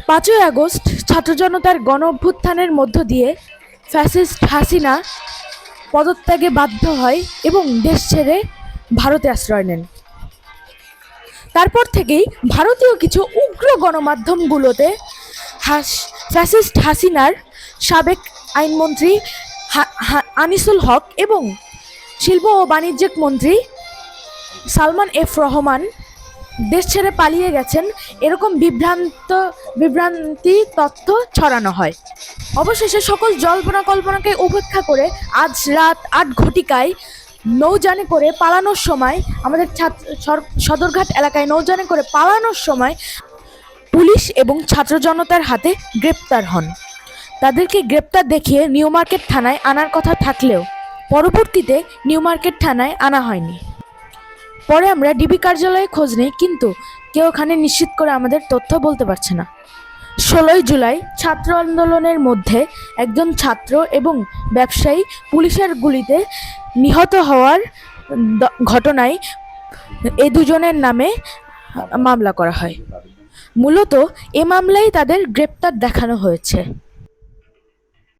৫ই আগস্ট ছাত্র জনতার গণ অভ্যুত্থানের মধ্য দিয়ে ফ্যাসিস্ট হাসিনা পদত্যাগে বাধ্য হয় এবং দেশ ছেড়ে ভারতে আশ্রয় নেন। তারপর থেকেই ভারতীয় কিছু উগ্র গণমাধ্যমগুলোতে ফ্যাসিস্ট হাসিনার সাবেক আইনমন্ত্রী আনিসুল হক এবং শিল্প ও বাণিজ্যিক মন্ত্রী সালমান এফ রহমান দেশ ছেড়ে পালিয়ে গেছেন এরকম বিভ্রান্তি তথ্য ছড়ানো হয়। অবশেষে সকল জল্পনা কল্পনাকে উপেক্ষা করে আজ রাত ৮ ঘটিকায় নৌযানে করে পালানোর সময় আমাদের সদরঘাট এলাকায় নৌযানে করে পালানোর সময় পুলিশ এবং ছাত্র জনতার হাতে গ্রেপ্তার হন। তাদেরকে গ্রেপ্তার দেখিয়ে নিউ মার্কেট থানায় আনার কথা থাকলেও পরবর্তীতে নিউ মার্কেট থানায় আনা হয়নি। পরে আমরা ডিবি কার্যালয়ে খোঁজ নিই, কিন্তু কেউ ওখানে নিশ্চিত করে আমাদের তথ্য বলতে পারছে না। ১৬ই জুলাই ছাত্র আন্দোলনের মধ্যে একজন ছাত্র এবং ব্যবসায়ী পুলিশের গুলিতে নিহত হওয়ার ঘটনায় এই দুজনের নামে মামলা করা হয়। মূলত এ মামলায় তাদের গ্রেপ্তার দেখানো হয়েছে।